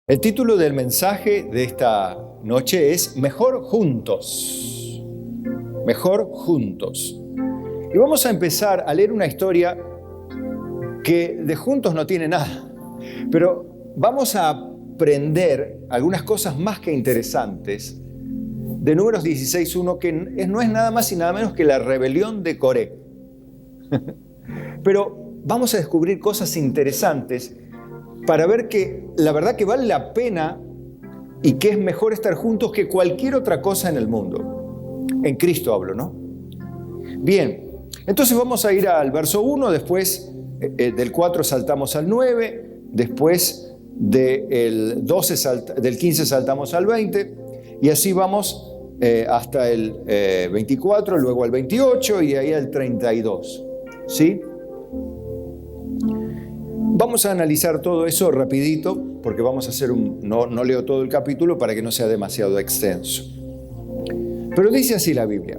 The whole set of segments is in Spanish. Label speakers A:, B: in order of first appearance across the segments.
A: El título del mensaje de esta noche es Mejor Juntos. Mejor Juntos. Y vamos a empezar a leer una historia que de juntos no tiene nada, pero vamos a aprender algunas cosas más que interesantes de Números 16:1, que no es nada más y nada menos que la rebelión de Coré. Pero vamos a descubrir cosas interesantes para ver que la verdad que vale la pena y que es mejor estar juntos que cualquier otra cosa en el mundo. En Cristo hablo, ¿no? Bien, entonces vamos a ir al verso 1, después del 4 saltamos al 9, después del 15 saltamos al 20, y así vamos hasta el 24, luego al 28 y ahí al 32, ¿sí? Vamos a analizar todo eso rapidito, porque vamos a hacer no leo todo el capítulo para que no sea demasiado extenso. Pero dice así la Biblia: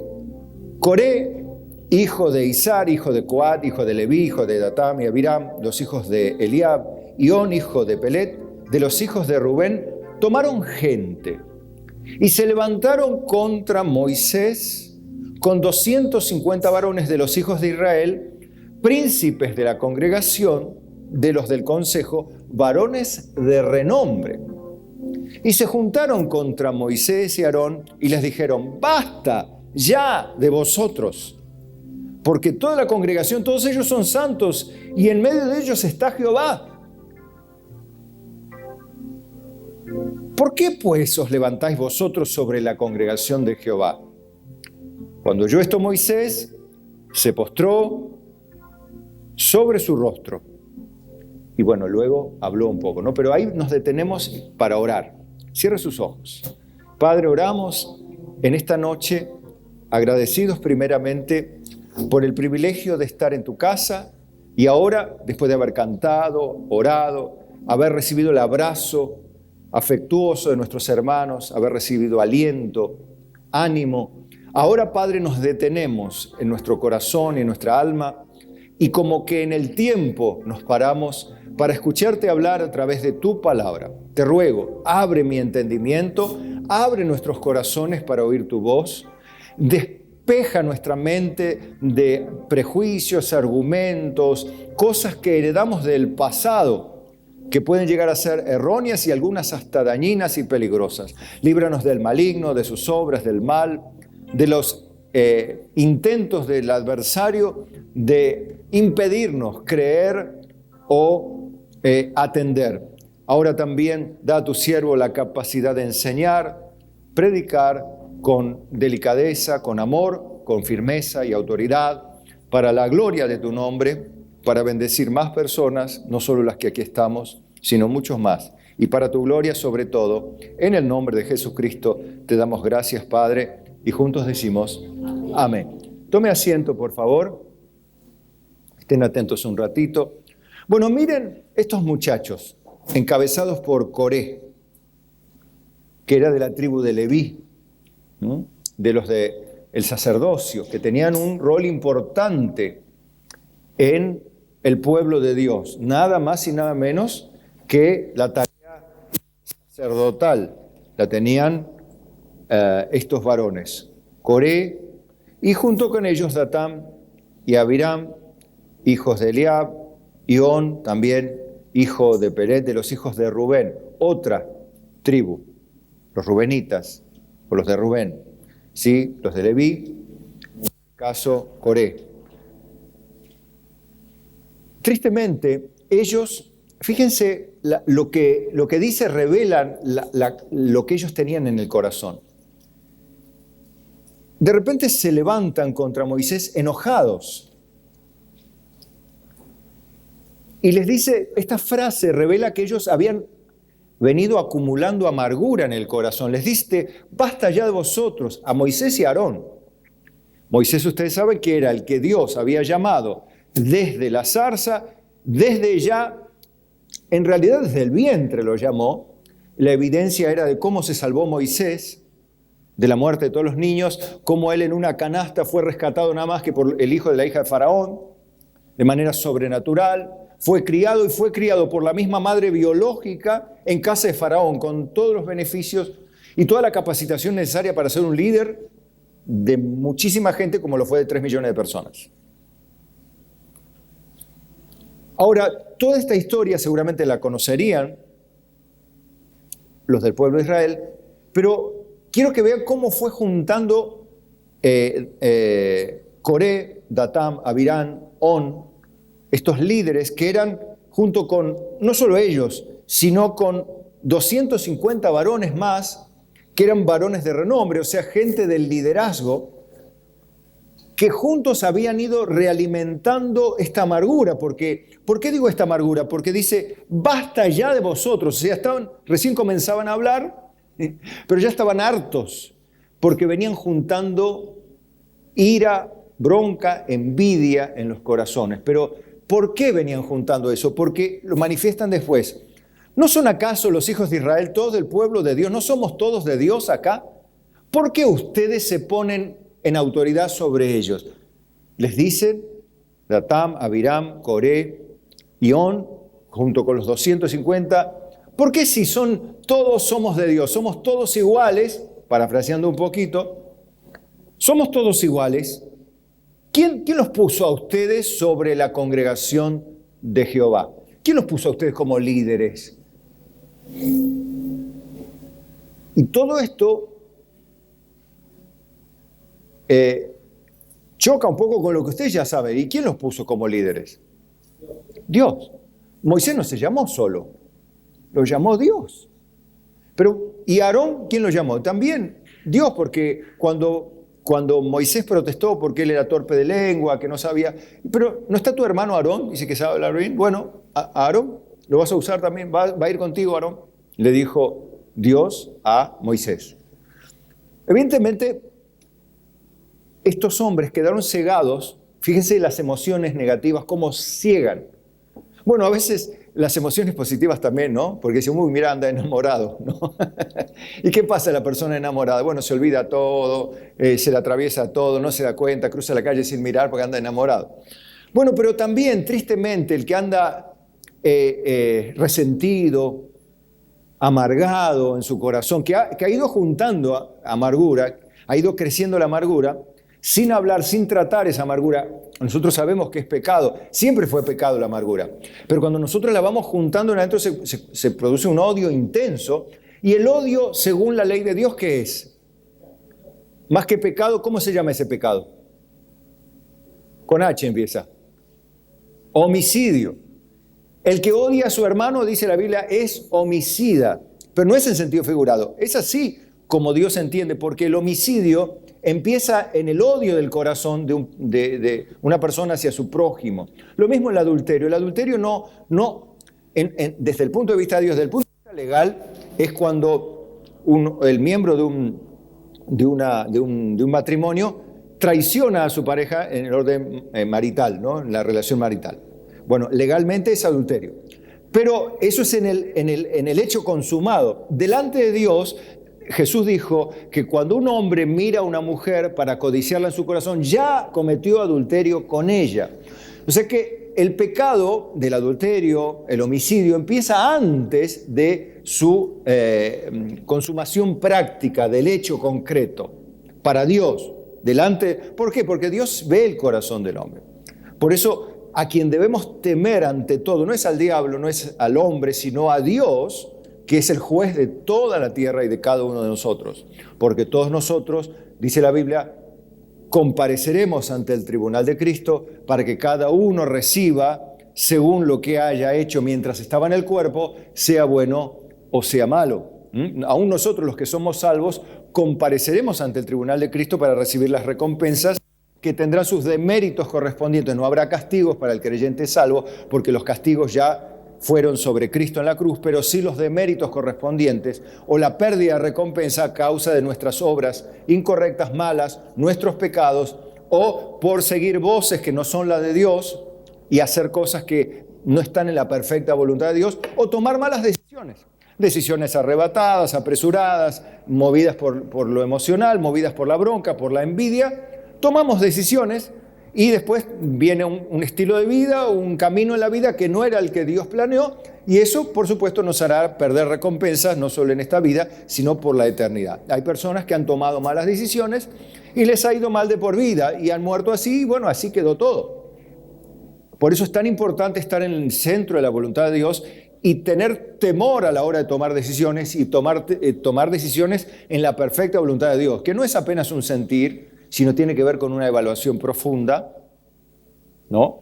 A: Coré, hijo de Izar, hijo de Coat, hijo de Leví, hijo de Datam y Abiram, los hijos de Eliab, y On, hijo de Pelet, de los hijos de Rubén, tomaron gente y se levantaron contra Moisés con 250 varones de los hijos de Israel, príncipes de la congregación, de los del consejo, varones de renombre. Y se juntaron contra Moisés y Aarón y les dijeron: basta ya de vosotros, porque toda la congregación, todos ellos son santos, y en medio de ellos está Jehová. ¿Por qué pues os levantáis vosotros sobre la congregación de Jehová? Cuando oyó esto Moisés, se postró sobre su rostro. Y bueno, luego habló un poco, ¿no? Pero ahí nos detenemos para orar. Cierre sus ojos. Padre, oramos en esta noche agradecidos primeramente por el privilegio de estar en tu casa, y ahora, después de haber cantado, orado, haber recibido el abrazo afectuoso de nuestros hermanos, haber recibido aliento, ánimo, ahora, Padre, nos detenemos en nuestro corazón y en nuestra alma, y como que en el tiempo nos paramos para escucharte hablar a través de tu palabra. Te ruego, abre mi entendimiento, abre nuestros corazones para oír tu voz, despeja nuestra mente de prejuicios, argumentos, cosas que heredamos del pasado, que pueden llegar a ser erróneas y algunas hasta dañinas y peligrosas. Líbranos del maligno, de sus obras, del mal, de los intentos del adversario de impedirnos creer o atender. Ahora también da a tu siervo la capacidad de enseñar, predicar con delicadeza, con amor, con firmeza y autoridad, para la gloria de tu nombre, para bendecir más personas, no solo las que aquí estamos, sino muchos más. Y para tu gloria sobre todo, en el nombre de Jesucristo te damos gracias, Padre, y juntos decimos amén. Tome asiento, por favor. Estén atentos un ratito. Bueno, miren estos muchachos, encabezados por Coré, que era de la tribu de Leví, ¿no? De los del sacerdocio, que tenían un rol importante en el pueblo de Dios, nada más y nada menos que la tarea sacerdotal la tenían estos varones, Coré, y junto con ellos Datam y Abiram, hijos de Eliab, y On, también hijo de Pelet, de los hijos de Rubén, otra tribu, los rubenitas, o los de Rubén, ¿sí? Los de Leví, en este caso Coré. Tristemente, ellos, fíjense, lo que dice revela lo que ellos tenían en el corazón. De repente se levantan contra Moisés enojados. Y les dice, esta frase revela que ellos habían venido acumulando amargura en el corazón. Les dice: basta ya de vosotros, a Moisés y a Aarón. Moisés, ustedes saben que era el que Dios había llamado desde la zarza, desde ya, en realidad desde el vientre lo llamó. La evidencia era de cómo se salvó Moisés de la muerte de todos los niños, cómo él en una canasta fue rescatado nada más que por el hijo de la hija de Faraón, de manera sobrenatural. fue criado por la misma madre biológica en casa de Faraón, con todos los beneficios y toda la capacitación necesaria para ser un líder de muchísima gente, como lo fue de 3 millones de personas. Ahora, toda esta historia seguramente la conocerían los del pueblo de Israel, pero quiero que vean cómo fue juntando Coré, Datam, Abirán, On, estos líderes que eran, junto con, no solo ellos, sino con 250 varones más, que eran varones de renombre, o sea, gente del liderazgo, que juntos habían ido realimentando esta amargura. ¿Por qué digo esta amargura? Porque dice, basta ya de vosotros. O sea, recién comenzaban a hablar, pero ya estaban hartos, porque venían juntando ira, bronca, envidia en los corazones. Pero, ¿por qué venían juntando eso? Porque lo manifiestan después. ¿No son acaso los hijos de Israel todos del pueblo de Dios? ¿No somos todos de Dios acá? ¿Por qué ustedes se ponen en autoridad sobre ellos? Les dicen Datam, Abiram, Coré y On, junto con los 250. ¿Por qué si todos somos de Dios, somos todos iguales, parafraseando un poquito, somos todos iguales? ¿Quién los puso a ustedes sobre la congregación de Jehová? ¿Quién los puso a ustedes como líderes? Y todo esto choca un poco con lo que ustedes ya saben. ¿Y quién los puso como líderes? Dios. Moisés no se llamó solo, lo llamó Dios. ¿Y Aarón quién lo llamó? También Dios, porque cuando Moisés protestó porque él era torpe de lengua, que no sabía, pero ¿no está tu hermano Aarón? Dice que sabe hablar bien. Bueno, a Aarón lo vas a usar también, va a ir contigo Aarón. Le dijo Dios a Moisés. Evidentemente, estos hombres quedaron cegados. Fíjense las emociones negativas, cómo ciegan. Bueno, a veces las emociones positivas también, ¿no? Porque dicen, uy, mira, anda enamorado, ¿no? ¿Y qué pasa a la persona enamorada? Bueno, se olvida todo, se le atraviesa todo, no se da cuenta, cruza la calle sin mirar porque anda enamorado. Bueno, pero también, tristemente, el que anda resentido, amargado en su corazón, que ha ido juntando amargura, ha ido creciendo la amargura, sin hablar, sin tratar esa amargura. Nosotros sabemos que es pecado, siempre fue pecado la amargura, pero cuando nosotros la vamos juntando en adentro se produce un odio intenso, y el odio, según la ley de Dios, ¿qué es? Más que pecado, ¿cómo se llama ese pecado? Con H empieza. Homicidio. El que odia a su hermano, dice la Biblia, es homicida, pero no es en sentido figurado, es así como Dios entiende, porque el homicidio empieza en el odio del corazón de una persona hacia su prójimo. Lo mismo el adulterio. El adulterio desde el punto de vista de Dios, desde el punto de vista legal, es cuando el miembro de un matrimonio traiciona a su pareja en el orden marital, ¿no? En la relación marital. Bueno, legalmente es adulterio. Pero eso es en el hecho consumado. Delante de Dios, Jesús dijo que cuando un hombre mira a una mujer para codiciarla en su corazón, ya cometió adulterio con ella. O sea que el pecado del adulterio, el homicidio, empieza antes de su consumación práctica, del hecho concreto, para Dios. ¿Por qué? Porque Dios ve el corazón del hombre. Por eso, a quien debemos temer ante todo, no es al diablo, no es al hombre, sino a Dios, que es el juez de toda la tierra y de cada uno de nosotros. Porque todos nosotros, dice la Biblia, compareceremos ante el tribunal de Cristo para que cada uno reciba según lo que haya hecho mientras estaba en el cuerpo, sea bueno o sea malo. Aún nosotros, los que somos salvos, compareceremos ante el tribunal de Cristo para recibir las recompensas que tendrán sus deméritos correspondientes. No habrá castigos para el creyente salvo, porque los castigos ya fueron sobre Cristo en la cruz, pero sí los deméritos correspondientes o la pérdida de recompensa a causa de nuestras obras incorrectas, malas, nuestros pecados, o por seguir voces que no son las de Dios y hacer cosas que no están en la perfecta voluntad de Dios, o tomar malas decisiones. Decisiones arrebatadas, apresuradas, movidas por lo emocional, movidas por la bronca, por la envidia. Tomamos decisiones y después viene un estilo de vida, un camino en la vida que no era el que Dios planeó, y eso, por supuesto, nos hará perder recompensas, no solo en esta vida, sino por la eternidad. Hay personas que han tomado malas decisiones y les ha ido mal de por vida, y han muerto así, y bueno, así quedó todo. Por eso es tan importante estar en el centro de la voluntad de Dios y tener temor a la hora de tomar decisiones, y tomar decisiones en la perfecta voluntad de Dios, que no es apenas un sentir, sino tiene que ver con una evaluación profunda, ¿no?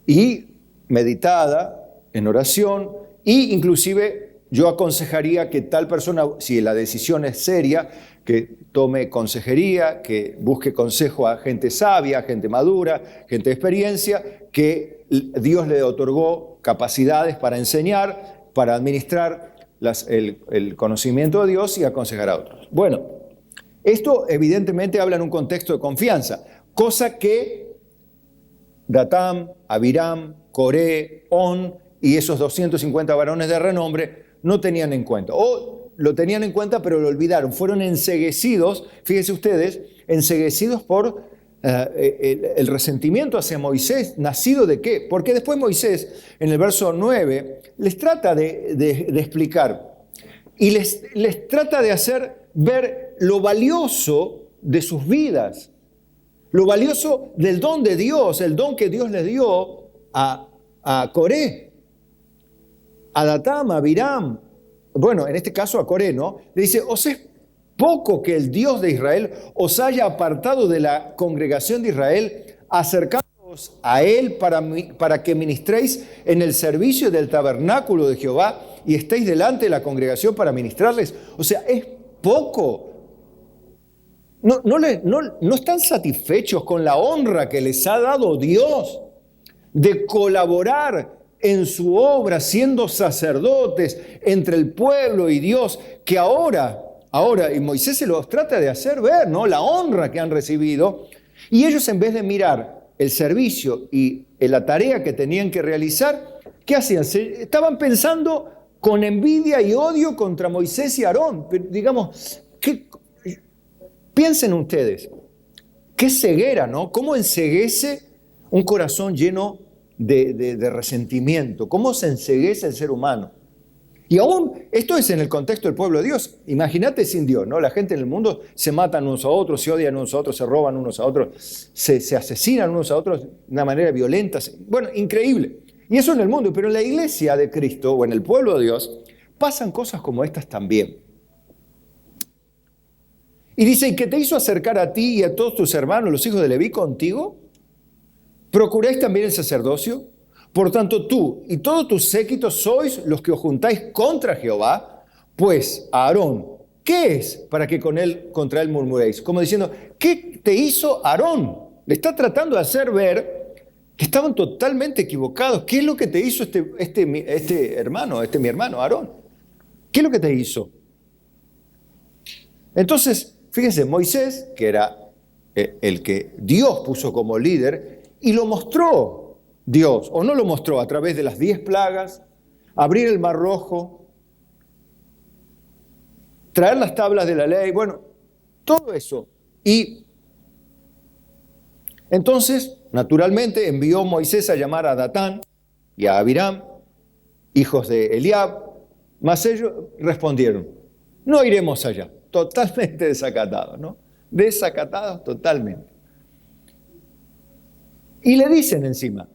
A: Y meditada, en oración, y inclusive yo aconsejaría que tal persona, si la decisión es seria, que tome consejería, que busque consejo a gente sabia, a gente madura, gente de experiencia, que Dios le otorgó capacidades para enseñar, para administrar el conocimiento de Dios y aconsejar a otros. Bueno, esto evidentemente habla en un contexto de confianza, cosa que Datam, Abiram, Coré, On y esos 250 varones de renombre no tenían en cuenta. O lo tenían en cuenta pero lo olvidaron. Fueron enceguecidos, fíjense ustedes, enceguecidos por el resentimiento hacia Moisés. ¿Nacido de qué? Porque después Moisés, en el verso 9, les trata de explicar y les trata de hacer ver lo valioso de sus vidas, lo valioso del don de Dios, el don que Dios les dio a Coré, a Datam, a Abiram, bueno, en este caso a Coré, ¿no? Le dice, ¿os es poco que el Dios de Israel os haya apartado de la congregación de Israel, acercándoos a Él para que ministréis en el servicio del tabernáculo de Jehová y estéis delante de la congregación para ministrarles? O sea, es poco. No están satisfechos con la honra que les ha dado Dios de colaborar en su obra, siendo sacerdotes entre el pueblo y Dios, que ahora, y Moisés se los trata de hacer ver, ¿no? La honra que han recibido, y ellos, en vez de mirar el servicio y la tarea que tenían que realizar, ¿qué hacían? Estaban pensando con envidia y odio contra Moisés y Aarón. Pero, digamos, piensen ustedes, qué ceguera, ¿no? ¿Cómo enceguece un corazón lleno de resentimiento? ¿Cómo se enceguece el ser humano? Y aún, esto es en el contexto del pueblo de Dios. Imagínate sin Dios, ¿no? La gente en el mundo se matan unos a otros, se odian unos a otros, se roban unos a otros, se asesinan unos a otros de una manera violenta. Bueno, increíble. Y eso en el mundo, pero en la iglesia de Cristo o en el pueblo de Dios pasan cosas como estas también. Y dice, ¿y qué te hizo acercar a ti y a todos tus hermanos, los hijos de Leví, contigo? ¿Procuráis también el sacerdocio? Por tanto, tú y todos tus séquitos sois los que os juntáis contra Jehová, pues Aarón, ¿qué es para que contra él murmuréis? Como diciendo, ¿qué te hizo Aarón? Le está tratando de hacer ver que estaban totalmente equivocados. ¿Qué es lo que te hizo este hermano, mi hermano Aarón? ¿Qué es lo que te hizo? Entonces, fíjense, Moisés, que era el que Dios puso como líder, y lo mostró Dios, o no lo mostró a través de las 10 plagas, abrir el Mar Rojo, traer las tablas de la ley, bueno, todo eso. Y entonces, naturalmente, envió Moisés a llamar a Datán y a Abiram, hijos de Eliab, mas ellos respondieron, no iremos allá. Totalmente desacatados, ¿no? Desacatados totalmente. Y le dicen encima,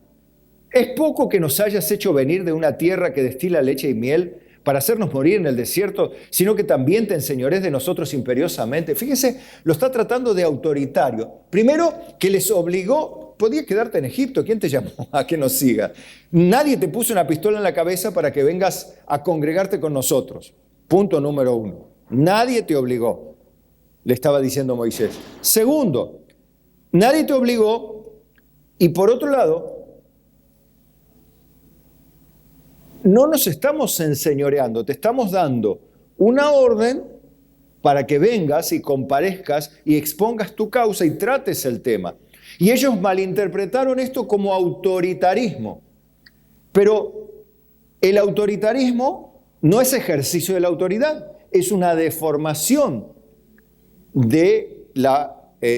A: ¿es poco que nos hayas hecho venir de una tierra que destila leche y miel para hacernos morir en el desierto, sino que también te enseñores de nosotros imperiosamente? Fíjese, lo está tratando de autoritario. Primero, que les obligó, podías quedarte en Egipto, ¿quién te llamó a que nos siga? Nadie te puso una pistola en la cabeza para que vengas a congregarte con nosotros. Punto número 1. Nadie te obligó, le estaba diciendo Moisés. Segundo, nadie te obligó, y por otro lado, no nos estamos enseñoreando, te estamos dando una orden para que vengas y comparezcas y expongas tu causa y trates el tema. Y ellos malinterpretaron esto como autoritarismo. Pero el autoritarismo no es ejercicio de la autoridad, es una deformación de la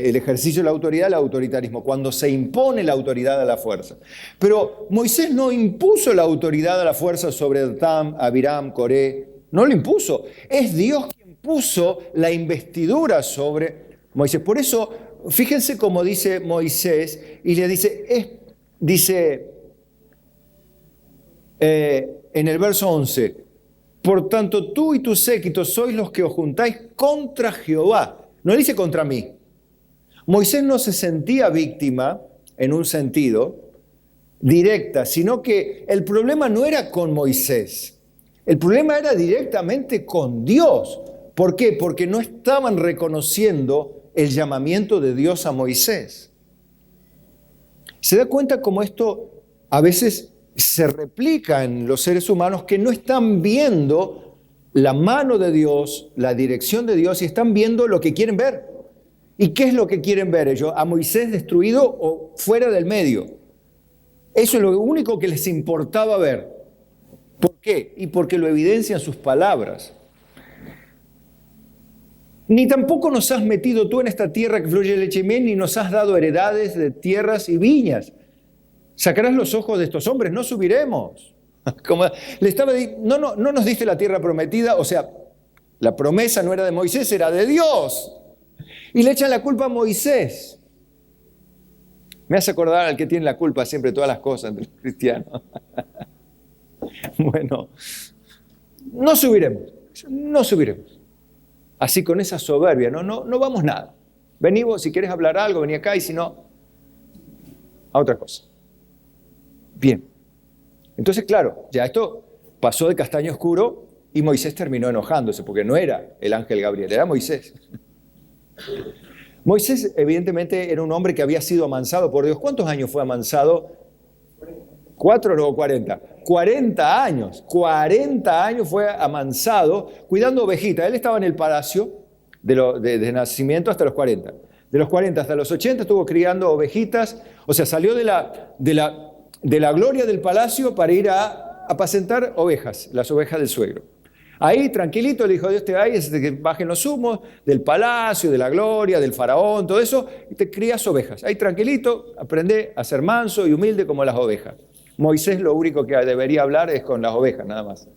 A: el ejercicio de la autoridad, el autoritarismo, cuando se impone la autoridad a la fuerza. Pero Moisés no impuso la autoridad a la fuerza sobre Datam, Abiram, Coré, no lo impuso. Es Dios quien puso la investidura sobre Moisés. Por eso, fíjense cómo dice Moisés, y le dice, en el verso 11, por tanto tú y tu séquito sois los que os juntáis contra Jehová. No dice contra mí. Moisés no se sentía víctima, en un sentido, directa, sino que el problema no era con Moisés. El problema era directamente con Dios. ¿Por qué? Porque no estaban reconociendo el llamamiento de Dios a Moisés. ¿Se da cuenta cómo esto a veces se replica en los seres humanos que no están viendo la mano de Dios, la dirección de Dios, y están viendo lo que quieren ver? ¿Y qué es lo que quieren ver ellos? ¿A Moisés destruido o fuera del medio? Eso es lo único que les importaba ver. ¿Por qué? Y porque lo evidencian sus palabras. Ni tampoco nos has metido tú en esta tierra que fluye leche y miel, ni nos has dado heredades de tierras y viñas. Sacarás los ojos de estos hombres, no subiremos. Como le estaba diciendo, no nos diste la tierra prometida, o sea, la promesa no era de Moisés, era de Dios. Y le echan la culpa a Moisés. Me hace acordar al que tiene la culpa siempre de todas las cosas entre los cristianos. Bueno, no subiremos. Así con esa soberbia, no vamos nada. Vení vos, si quieres hablar algo, vení acá, y si no, a otra cosa. Bien. Entonces, claro, ya esto pasó de castaño oscuro y Moisés terminó enojándose, porque no era el ángel Gabriel, era Moisés. Moisés, evidentemente, era un hombre que había sido amansado por Dios. ¿Cuántos años fue amansado? 4 o 40. 40 años. 40 años fue amansado cuidando ovejitas. Él estaba en el palacio de nacimiento hasta los 40. De los 40 hasta los 80 estuvo criando ovejitas. O sea, salió de la gloria del palacio para ir a apacentar ovejas, las ovejas del suegro. Ahí, tranquilito, le dijo, Dios te vaya, que bajen los humos del palacio, de la gloria, del faraón, todo eso, y te crías ovejas. Ahí, tranquilito, aprende a ser manso y humilde como las ovejas. Moisés lo único que debería hablar es con las ovejas, nada más.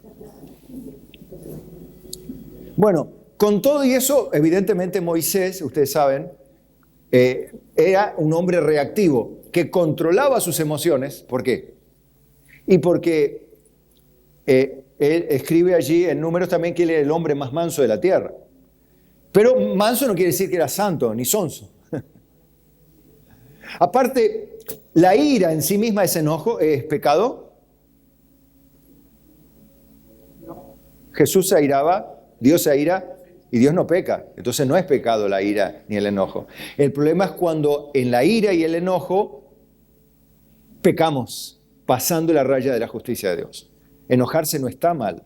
A: Bueno, con todo y eso, evidentemente Moisés, ustedes saben, era un hombre reactivo, que controlaba sus emociones. ¿Por qué? Y porque él escribe allí en Números también que él era el hombre más manso de la tierra. Pero manso no quiere decir que era santo ni sonso. Aparte, la ira en sí misma, ese enojo, ¿es pecado? Jesús se airaba, Dios se aira y Dios no peca. Entonces no es pecado la ira ni el enojo. El problema es cuando en la ira y el enojo pecamos, pasando la raya de la justicia de Dios. Enojarse no está mal.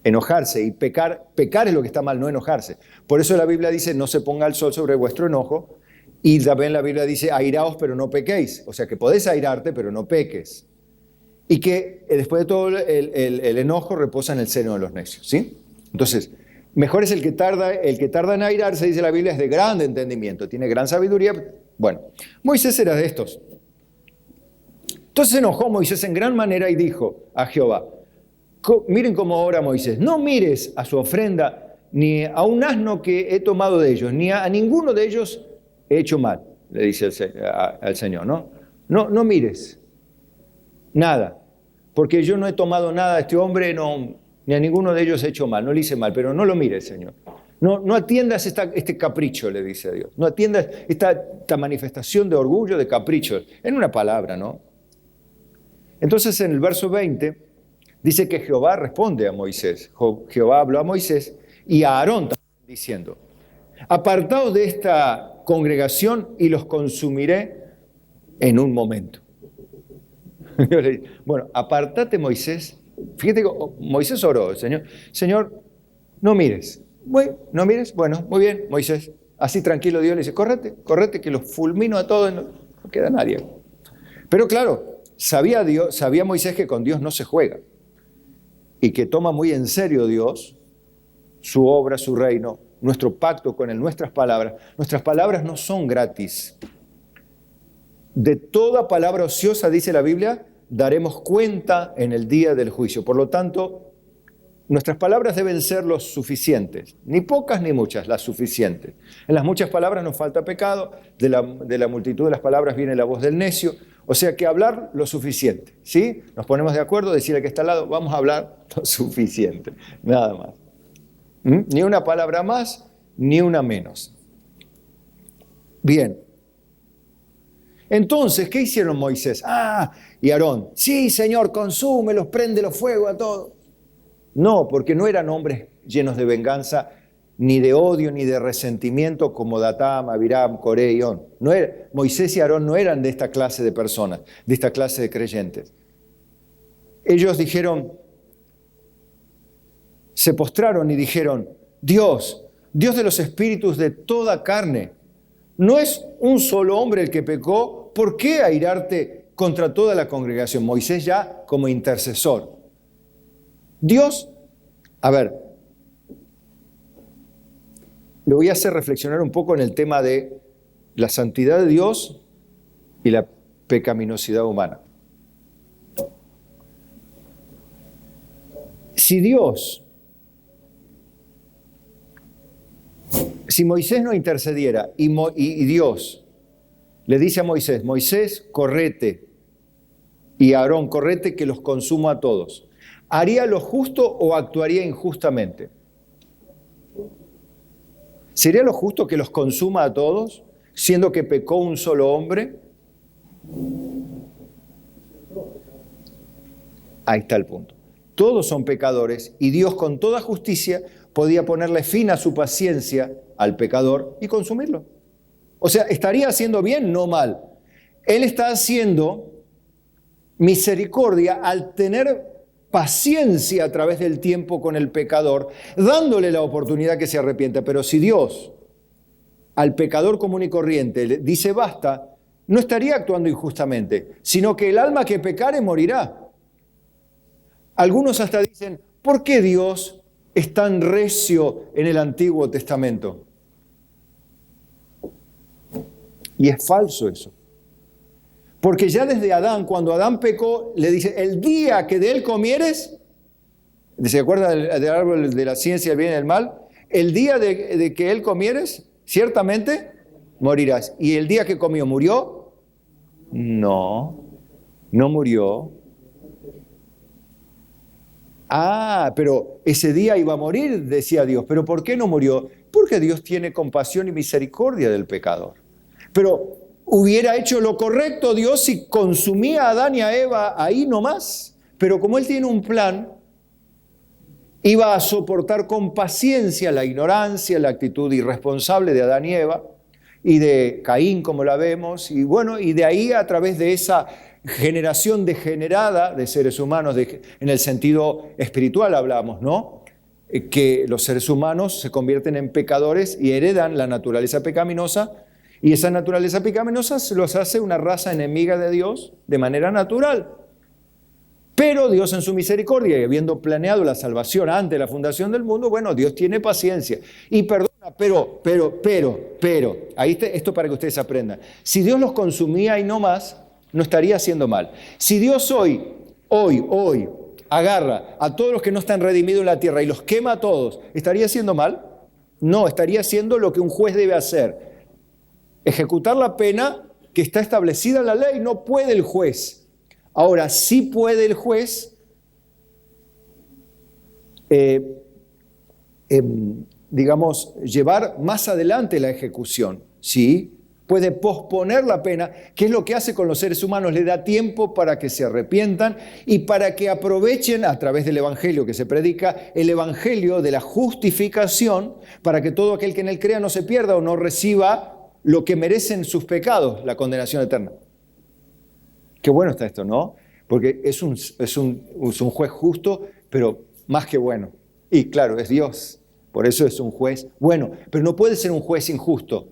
A: Enojarse y pecar es lo que está mal, no enojarse. Por eso la Biblia dice, no se ponga el sol sobre vuestro enojo. Y también la Biblia dice, airaos pero no pequéis. O sea que podés airarte pero no peques. Y que después de todo el enojo reposa en el seno de los necios, ¿sí? Entonces, mejor es el que tarda en airarse, dice la Biblia, es de grande entendimiento, tiene gran sabiduría. Bueno, Moisés era de estos. Entonces se enojó Moisés en gran manera y dijo a Jehová, miren cómo ora Moisés, no mires a su ofrenda ni a un asno que he tomado de ellos, ni a ninguno de ellos he hecho mal, le dice al Señor, ¿no? No mires nada, porque yo no he tomado nada de este hombre, ni a ninguno de ellos he hecho mal, no le hice mal, pero no lo mires, Señor. No atiendas este capricho, le dice a Dios, no atiendas esta manifestación de orgullo, de capricho, en una palabra, ¿no? Entonces en el verso 20 dice que Jehová responde a Moisés. Jehová habló a Moisés y a Aarón también diciendo, apartaos de esta congregación y los consumiré en un momento. Yo le digo, bueno, apartate Moisés. Fíjate que Moisés oró, Señor, no mires. Bueno, no mires, bueno, muy bien, Moisés. Así tranquilo Dios le dice, córrete que los fulmino a todos, no queda nadie. Pero claro, sabía Moisés que con Dios no se juega y que toma muy en serio Dios, su obra, su reino. nuestro pacto con Él, nuestras palabras no son gratis. De toda palabra ociosa, dice la Biblia, daremos cuenta en el día del juicio. Por lo tanto, nuestras palabras deben ser lo suficientes, ni pocas ni muchas, las suficientes. En las muchas palabras nos falta pecado, de la multitud de las palabras viene la voz del necio, o sea que hablar lo suficiente, ¿sí? Nos ponemos de acuerdo, decirle que está al lado, vamos a hablar lo suficiente, nada más. Ni una palabra más, ni una menos. Bien. Entonces, ¿qué hicieron Moisés? Y Aarón, sí, Señor, consúmelos, préndelos fuego a todos. No, porque no eran hombres llenos de venganza, ni de odio, ni de resentimiento como Datam, Abiram, Coré y On. Moisés y Aarón no eran de esta clase de personas, de esta clase de creyentes. Ellos dijeron, se postraron y dijeron, Dios de los espíritus de toda carne, ¿no es un solo hombre el que pecó? ¿Por qué airarte contra toda la congregación? Moisés ya como intercesor. Dios, le voy a hacer reflexionar un poco en el tema de la santidad de Dios y la pecaminosidad humana. Si Moisés no intercediera y Dios le dice a Moisés, Moisés, correte, y Aarón, correte que los consumo a todos, ¿haría lo justo o actuaría injustamente? ¿Sería lo justo que los consuma a todos, siendo que pecó un solo hombre? Ahí está el punto. Todos son pecadores y Dios con toda justicia podía ponerle fin a su paciencia al pecador y consumirlo. O sea, ¿estaría haciendo bien? No mal. Él está haciendo misericordia al tener paciencia a través del tiempo con el pecador, dándole la oportunidad que se arrepienta. Pero si Dios al pecador común y corriente le dice basta, no estaría actuando injustamente, sino que el alma que pecare morirá. Algunos hasta dicen, ¿por qué Dios es tan recio en el Antiguo Testamento? Y es falso eso. Porque ya desde Adán, cuando Adán pecó, le dice, el día que de él comieres, ¿se acuerda del árbol de la ciencia del bien y del mal? El día de que él comieres, ciertamente morirás. ¿Y el día que comió, murió? No murió. Pero ese día iba a morir, decía Dios. ¿Pero por qué no murió? Porque Dios tiene compasión y misericordia del pecador. Pero hubiera hecho lo correcto Dios si consumía a Adán y a Eva ahí nomás. Pero como Él tiene un plan, iba a soportar con paciencia la ignorancia, la actitud irresponsable de Adán y Eva y de Caín, como la vemos. Y bueno, y de ahí a través de esa generación degenerada de seres humanos, en el sentido espiritual hablamos, ¿no? Que los seres humanos se convierten en pecadores y heredan la naturaleza pecaminosa, y esa naturaleza pecaminosa los hace una raza enemiga de Dios de manera natural. Pero Dios en su misericordia, y habiendo planeado la salvación antes de la fundación del mundo, bueno, Dios tiene paciencia y perdona, pero, ahí está, esto para que ustedes aprendan. Si Dios los consumía y no más, no estaría haciendo mal. Si Dios hoy, agarra a todos los que no están redimidos en la tierra y los quema a todos, ¿estaría haciendo mal? No, estaría haciendo lo que un juez debe hacer. Ejecutar la pena que está establecida en la ley. No puede el juez. Ahora, sí puede el juez, llevar más adelante la ejecución, ¿sí? Puede posponer la pena, que es lo que hace con los seres humanos, le da tiempo para que se arrepientan y para que aprovechen a través del evangelio que se predica, el evangelio de la justificación, para que todo aquel que en él crea no se pierda o no reciba lo que merecen sus pecados, la condenación eterna. Qué bueno está esto, ¿no? Porque es un juez justo, pero más que bueno. Y claro, es Dios, por eso es un juez bueno, pero no puede ser un juez injusto,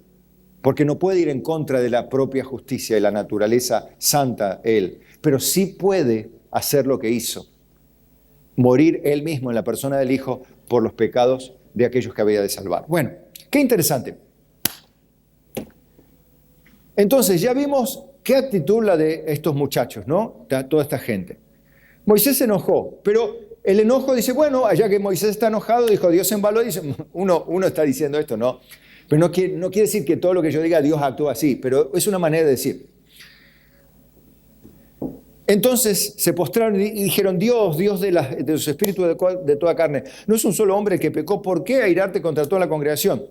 A: porque no puede ir en contra de la propia justicia y la naturaleza santa Él, pero sí puede hacer lo que hizo, morir Él mismo en la persona del Hijo por los pecados de aquellos que había de salvar. Bueno, Qué interesante. Entonces, ya vimos qué actitud la de estos muchachos, ¿no? Toda esta gente. Moisés se enojó, pero el enojo dice, bueno, allá que Moisés está enojado, dijo, Dios se embaló, dice, uno está diciendo esto, ¿no? Pero no quiere decir que todo lo que yo diga Dios actúa así, pero es una manera de decir. Entonces se postraron y dijeron, Dios de los espíritus de toda carne, no es un solo hombre que pecó, ¿por qué airarte contra toda la congregación?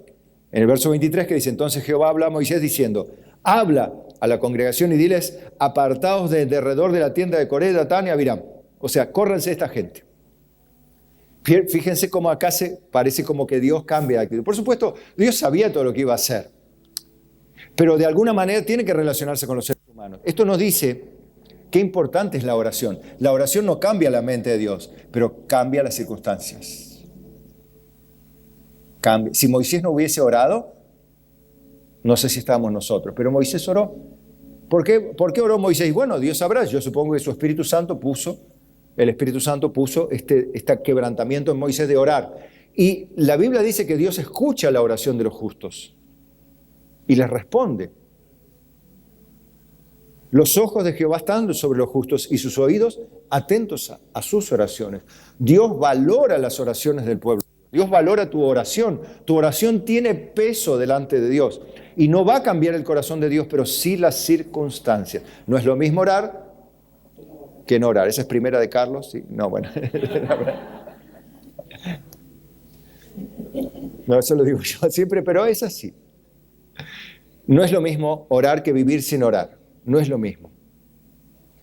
A: En el verso 23 que dice, entonces Jehová habla a Moisés diciendo, habla a la congregación y diles, apartaos de alrededor de la tienda de Coré, Datán y Abiram. O sea, córranse esta gente. Fíjense cómo acá parece como que Dios cambia de actitud. Por supuesto, Dios sabía todo lo que iba a hacer, pero de alguna manera tiene que relacionarse con los seres humanos. Esto nos dice qué importante es la oración. La oración no cambia la mente de Dios, pero cambia las circunstancias. Cambia. Si Moisés no hubiese orado, no sé si estábamos nosotros, pero Moisés oró. ¿Por qué oró Moisés? Bueno, Dios sabrá, yo supongo que su Espíritu Santo puso este quebrantamiento en Moisés de orar. Y la Biblia dice que Dios escucha la oración de los justos y les responde. Los ojos de Jehová están sobre los justos y sus oídos atentos a sus oraciones. Dios valora las oraciones del pueblo. Dios valora tu oración. Tu oración tiene peso delante de Dios. Y no va a cambiar el corazón de Dios, pero sí las circunstancias. No es lo mismo orar que no orar. ¿Esa es primera de Carlos? Sí. No, bueno. No, eso lo digo yo siempre, pero es así. No es lo mismo orar que vivir sin orar. No es lo mismo.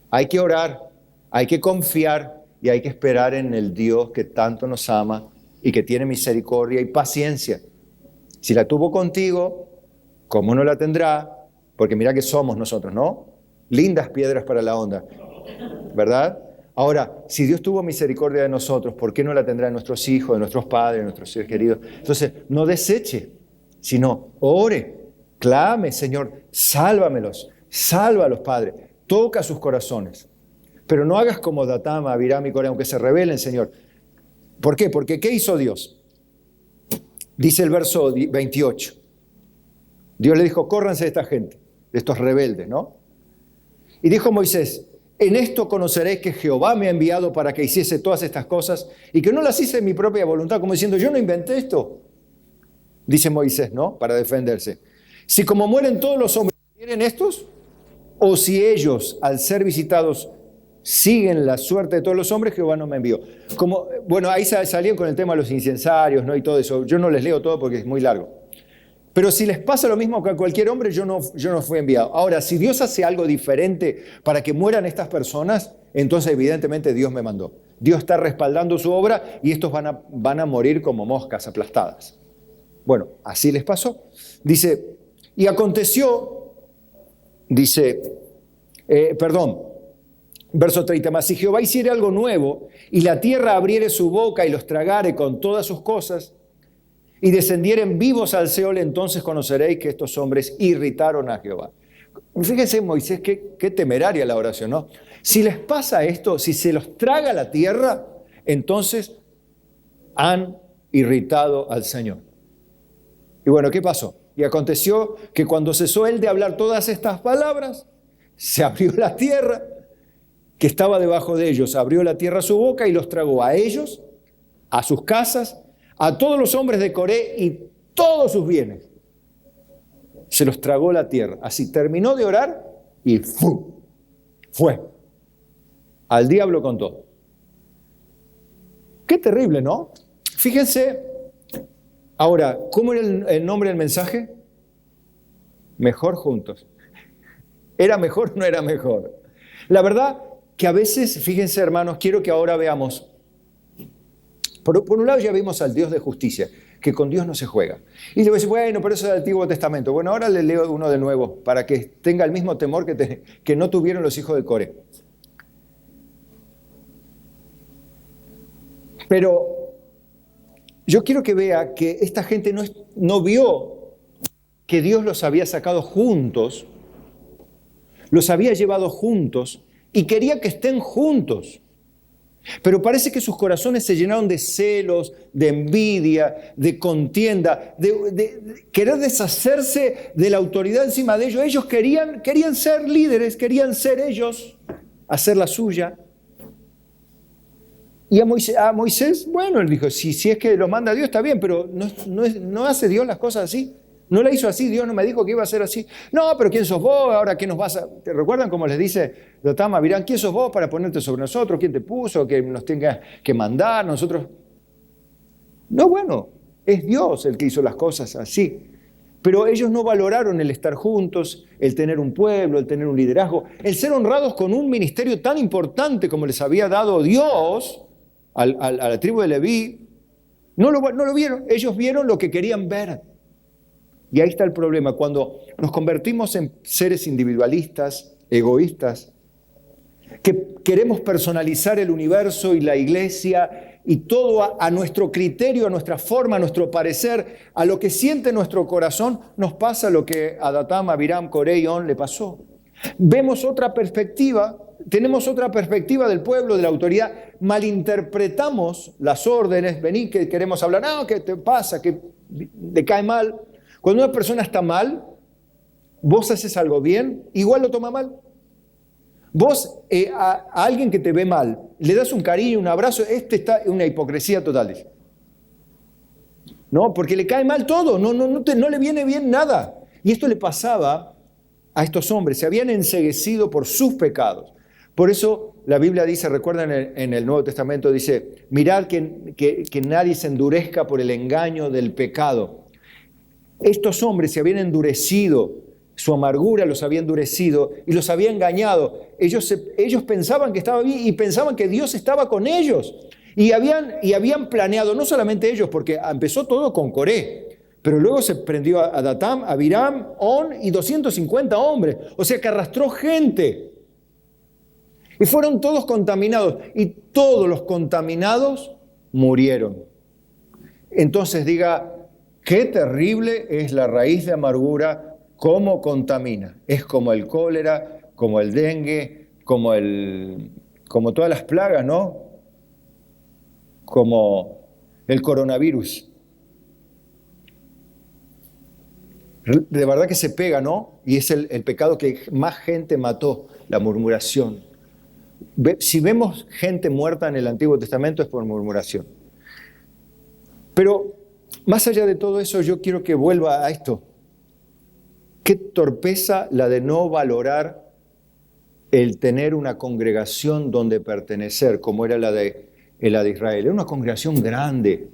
A: Hay que orar, hay que confiar y hay que esperar en el Dios que tanto nos ama y que tiene misericordia y paciencia. Si la tuvo contigo, ¿cómo no la tendrá? Porque mira que somos nosotros, ¿no? Lindas piedras para la onda, ¿verdad? Ahora, si Dios tuvo misericordia de nosotros, ¿por qué no la tendrá de nuestros hijos, de nuestros padres, de nuestros seres queridos? Entonces, no deseche, sino ore, clame, Señor, sálvamelos. Sálvalos, Padre, toca sus corazones, pero no hagas como Datán, Abiram y Coré, aunque se rebelen, Señor. ¿Por qué? Porque ¿qué hizo Dios? Dice el verso 28. Dios le dijo, córranse de esta gente, de estos rebeldes, ¿no? Y dijo Moisés, en esto conoceréis que Jehová me ha enviado para que hiciese todas estas cosas y que no las hice en mi propia voluntad, como diciendo, yo no inventé esto. Dice Moisés, ¿no? Para defenderse. Si como mueren todos los hombres, ¿quieren estos? O si ellos, al ser visitados, siguen la suerte de todos los hombres, Jehová no me envió. Bueno, ahí salían con el tema de los incensarios, ¿no? Y todo eso. Yo no les leo todo porque es muy largo. Pero si les pasa lo mismo que a cualquier hombre, yo no fui enviado. Ahora, si Dios hace algo diferente para que mueran estas personas, entonces evidentemente Dios me mandó. Dios está respaldando su obra y estos van a morir como moscas aplastadas. Bueno, así les pasó. Dice, y aconteció... verso 30, mas si Jehová hiciere algo nuevo, y la tierra abriere su boca y los tragare con todas sus cosas, y descendieren vivos al Seol, entonces conoceréis que estos hombres irritaron a Jehová. Fíjense, Moisés, qué temeraria la oración, ¿no? Si les pasa esto, si se los traga la tierra, entonces han irritado al Señor. Y bueno, ¿qué pasó? Y aconteció que cuando cesó él de hablar todas estas palabras, se abrió la tierra que estaba debajo de ellos. Abrió la tierra su boca y los tragó a ellos, a sus casas, a todos los hombres de Coré y todos sus bienes. Se los tragó la tierra. Así terminó de orar y fue. Al diablo con todo. Qué terrible, ¿no? Fíjense. Ahora, ¿cómo era el nombre del mensaje? Mejor juntos. ¿Era mejor o no era mejor? La verdad que a veces, fíjense hermanos, quiero que ahora veamos. Por un lado ya vimos al Dios de justicia, que con Dios no se juega. Y le voy a decir, bueno, pero eso es del Antiguo Testamento. Bueno, ahora le leo uno de nuevo, para que tenga el mismo temor que no tuvieron los hijos de Coré. Pero yo quiero que vea que esta gente no vio que Dios los había sacado juntos, los había llevado juntos y quería que estén juntos. Pero parece que sus corazones se llenaron de celos, de envidia, de contienda, de querer deshacerse de la autoridad encima de ellos. Ellos querían ser líderes, querían ser ellos, hacer la suya. Y a Moisés, bueno, él dijo, si es que lo manda Dios está bien, pero no hace Dios las cosas así. No la hizo así, Dios no me dijo que iba a ser así. No, pero ¿quién sos vos? Ahora, ¿qué nos vas a...? ¿Te recuerdan cómo les dice Dotam a Abiram? ¿Quién sos vos para ponerte sobre nosotros? ¿Quién te puso? ¿Que nos tenga que mandar? Nosotros... No, bueno, es Dios el que hizo las cosas así. Pero ellos no valoraron el estar juntos, el tener un pueblo, el tener un liderazgo, el ser honrados con un ministerio tan importante como les había dado Dios a la tribu de Leví. No lo vieron, ellos vieron lo que querían ver. Y ahí está el problema, cuando nos convertimos en seres individualistas, egoístas, que queremos personalizar el universo y la iglesia y todo a nuestro criterio, a nuestra forma, a nuestro parecer, a lo que siente nuestro corazón, nos pasa lo que a Datam, Abiram, Coré y On le pasó. Vemos otra perspectiva, tenemos otra perspectiva del pueblo, de la autoridad, malinterpretamos las órdenes, vení que queremos hablar, no, ¿qué te pasa? Que le cae mal. Cuando una persona está mal, vos haces algo bien, igual lo toma mal. Vos a alguien que te ve mal, le das un cariño, un abrazo, está en una hipocresía total. No, porque le cae mal todo, no le viene bien nada. Y esto le pasaba a estos hombres, se habían enceguecido por sus pecados. Por eso la Biblia dice, recuerdan en el Nuevo Testamento, dice, mirad que nadie se endurezca por el engaño del pecado. Estos hombres se habían endurecido, su amargura los había endurecido y los había engañado. Ellos pensaban que estaba bien y pensaban que Dios estaba con ellos. Y habían planeado, no solamente ellos, porque empezó todo con Coré, pero luego se prendió a Datam, a Abiram, On y 250 hombres. O sea que arrastró gente. Y fueron todos contaminados. Y todos los contaminados murieron. Entonces diga, qué terrible es la raíz de amargura, cómo contamina. Es como el cólera, como el dengue, como todas las plagas, ¿no? Como el coronavirus. De verdad que se pega, ¿no? Y es el pecado que más gente mató, la murmuración. Si vemos gente muerta en el Antiguo Testamento es por murmuración. Pero más allá de todo eso, yo quiero que vuelva a esto. Qué torpeza la de no valorar el tener una congregación donde pertenecer, como era la de Israel. Era una congregación grande,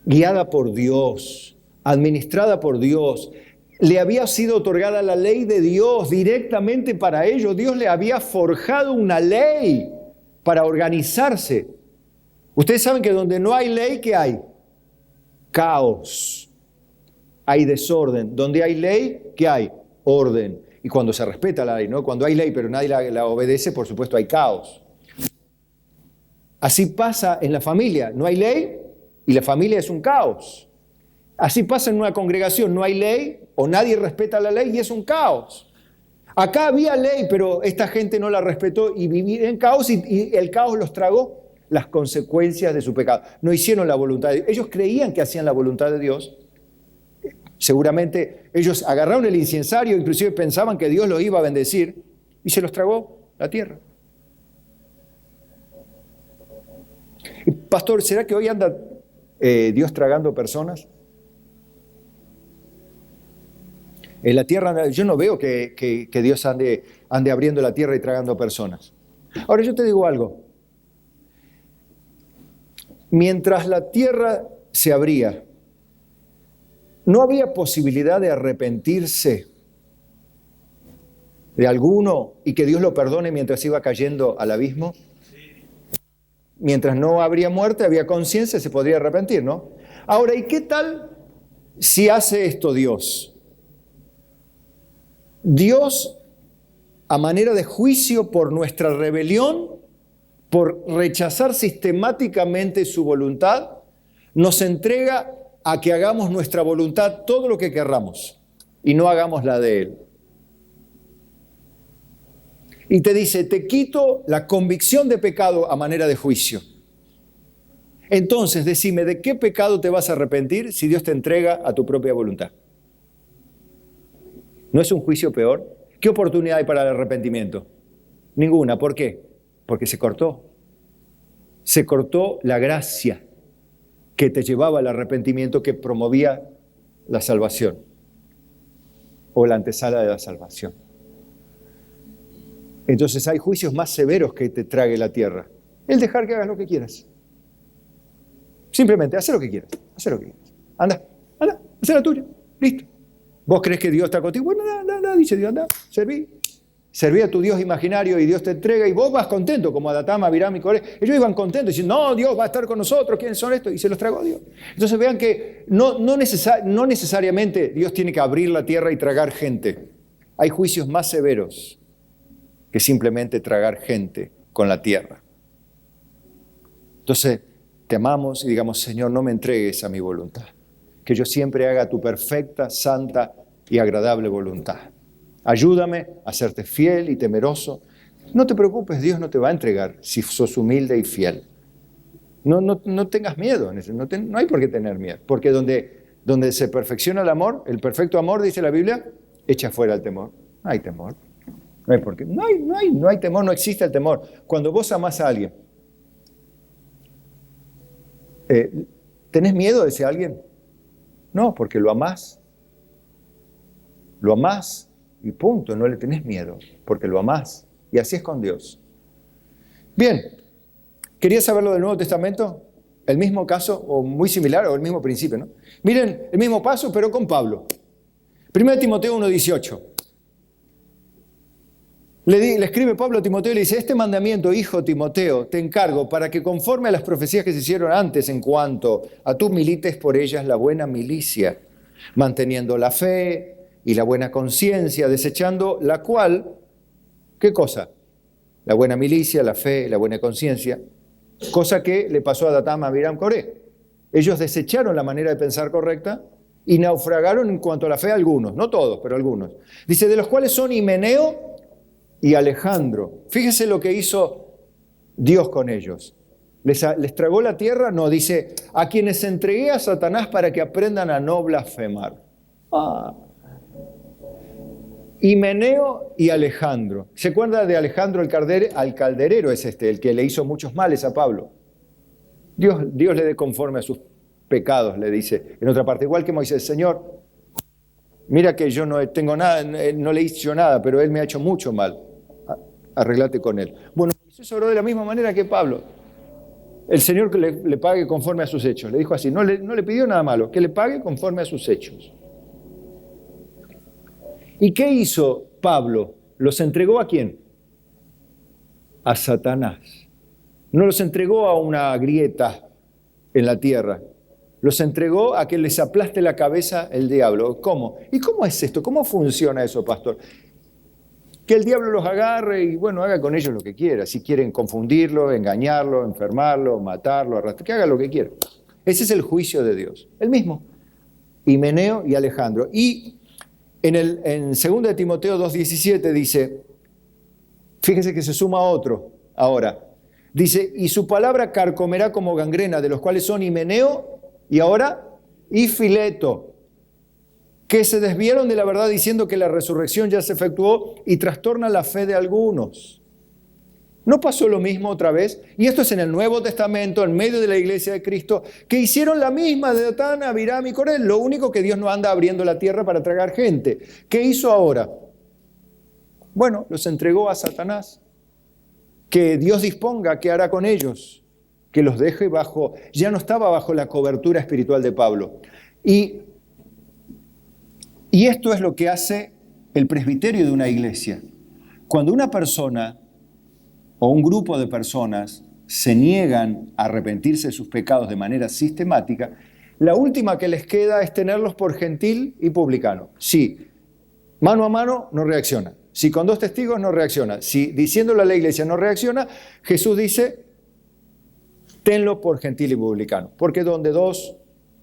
A: guiada por Dios, administrada por Dios. Le había sido otorgada la ley de Dios directamente para ellos. Dios le había forjado una ley para organizarse. Ustedes saben que donde no hay ley, ¿qué hay? Caos. Hay desorden. Donde hay ley, ¿qué hay? Orden. Y cuando se respeta la ley, ¿no? Cuando hay ley pero nadie la obedece, por supuesto hay caos. Así pasa en la familia. No hay ley y la familia es un caos. Así pasa en una congregación. No hay ley o nadie respeta la ley y es un caos. Acá había ley, pero esta gente no la respetó y vivía en caos y el caos los tragó las consecuencias de su pecado. No hicieron la voluntad de Dios. Ellos creían que hacían la voluntad de Dios. Seguramente ellos agarraron el incensario, inclusive pensaban que Dios los iba a bendecir y se los tragó la tierra. Y, pastor, ¿será que hoy anda Dios tragando personas? En la tierra, yo no veo que Dios ande abriendo la tierra y tragando personas. Ahora yo te digo algo. Mientras la tierra se abría, ¿no había posibilidad de arrepentirse de alguno y que Dios lo perdone mientras iba cayendo al abismo? Mientras no habría muerte, había conciencia, se podría arrepentir, ¿no? Ahora, ¿y qué tal si hace esto Dios? Dios, a manera de juicio por nuestra rebelión, por rechazar sistemáticamente su voluntad, nos entrega a que hagamos nuestra voluntad todo lo que querramos y no hagamos la de Él. Y te dice, te quito la convicción de pecado a manera de juicio. Entonces, decime, ¿de qué pecado te vas a arrepentir si Dios te entrega a tu propia voluntad? ¿No es un juicio peor? ¿Qué oportunidad hay para el arrepentimiento? Ninguna. ¿Por qué? Porque se cortó. Se cortó la gracia que te llevaba al arrepentimiento, que promovía la salvación o la antesala de la salvación. Entonces hay juicios más severos que te trague la tierra. El dejar que hagas lo que quieras. Simplemente, haz lo que quieras. Haz lo que quieras. Anda, haz la tuya. Listo. ¿Vos crees que Dios está contigo? Bueno, anda, dice Dios, anda, serví a tu Dios imaginario y Dios te entrega y vos vas contento, como Datán, Abiram y Coré. Ellos iban contentos diciendo, no, Dios va a estar con nosotros, ¿quiénes son estos? Y se los tragó Dios. Entonces vean que no necesariamente Dios tiene que abrir la tierra y tragar gente. Hay juicios más severos que simplemente tragar gente con la tierra. Entonces, te amamos y digamos, Señor, no me entregues a mi voluntad. Que yo siempre haga tu perfecta, santa y agradable voluntad. Ayúdame a serte fiel y temeroso. No te preocupes, Dios no te va a entregar si sos humilde y fiel. No tengas miedo, no hay por qué tener miedo. Porque donde se perfecciona el amor, el perfecto amor, dice la Biblia, echa fuera el temor. No hay temor. No hay por qué. No hay temor, no existe el temor. Cuando vos amás a alguien, ¿tenés miedo de ese alguien? No, porque lo amás. Lo amás y punto, no le tenés miedo, porque lo amás. Y así es con Dios. Bien, ¿querías saber lo del Nuevo Testamento? El mismo caso, o muy similar, o el mismo principio, ¿no? Miren, el mismo paso, pero con Pablo. 1 Timoteo 1:18. Le escribe Pablo a Timoteo y le dice, este mandamiento, hijo Timoteo, te encargo para que conforme a las profecías que se hicieron antes en cuanto a tú milites por ellas la buena milicia, manteniendo la fe y la buena conciencia, desechando la cual, ¿qué cosa? La buena milicia, la fe, la buena conciencia, cosa que le pasó a Datán, Abiram, Coré. Ellos desecharon la manera de pensar correcta y naufragaron en cuanto a la fe algunos, no todos, pero algunos. Dice, de los cuales son Himeneo y Alejandro. Fíjese lo que hizo Dios con ellos. ¿Les tragó la tierra? No, dice, a quienes entregué a Satanás para que aprendan a no blasfemar. Himeneo y Alejandro. ¿Se acuerda de Alejandro el calderero? Es el que le hizo muchos males a Pablo. Dios le dé conforme a sus pecados, le dice en otra parte. Igual que Moisés, Señor, mira que yo no tengo nada, no le hice yo nada, pero él me ha hecho mucho mal. Arreglate con él. Bueno, Moisés oró de la misma manera que Pablo. El Señor que le pague conforme a sus hechos. Le dijo así, no le pidió nada malo, que le pague conforme a sus hechos. ¿Y qué hizo Pablo? ¿Los entregó a quién? A Satanás. No los entregó a una grieta en la tierra. Los entregó a que les aplaste la cabeza el diablo. ¿Cómo? ¿Y cómo es esto? ¿Cómo funciona eso, pastor? Que el diablo los agarre y, bueno, haga con ellos lo que quiera. Si quieren confundirlo, engañarlo, enfermarlo, matarlo, arrastrar, que haga lo que quiera. Ese es el juicio de Dios. El mismo. Himeneo y Alejandro. Y en 2 de Timoteo 2:17 dice, fíjese que se suma otro ahora. Dice, y su palabra carcomerá como gangrena, de los cuales son Himeneo y ahora y Fileto, que se desviaron de la verdad diciendo que la resurrección ya se efectuó y trastorna la fe de algunos. ¿No pasó lo mismo otra vez? Y esto es en el Nuevo Testamento, en medio de la iglesia de Cristo, que hicieron la misma de Datán, Abiram y Coré. Lo único que Dios no anda abriendo la tierra para tragar gente. ¿Qué hizo ahora? Bueno, los entregó a Satanás. Que Dios disponga qué hará con ellos. Que los deje bajo, ya no estaba bajo la cobertura espiritual de Pablo. Y esto es lo que hace el presbiterio de una iglesia. Cuando una persona o un grupo de personas se niegan a arrepentirse de sus pecados de manera sistemática, la última que les queda es tenerlos por gentil y publicano. Si mano a mano no reacciona, si con 2 testigos no reacciona, si diciéndolo a la iglesia no reacciona, Jesús dice, tenlo por gentil y publicano, porque donde 2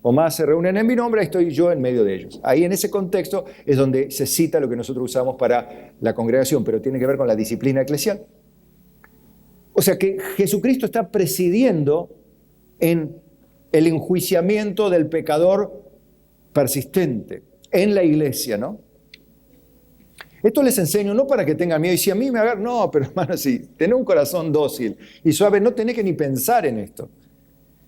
A: o más se reúnen en mi nombre, ahí estoy yo en medio de ellos. Ahí en ese contexto es donde se cita lo que nosotros usamos para la congregación, pero tiene que ver con la disciplina eclesial. O sea que Jesucristo está presidiendo en el enjuiciamiento del pecador persistente en la iglesia, ¿no? Esto les enseño no para que tengan miedo y si a mí me agarran, no, pero hermano, si tenés un corazón dócil y suave, no tenés que ni pensar en esto.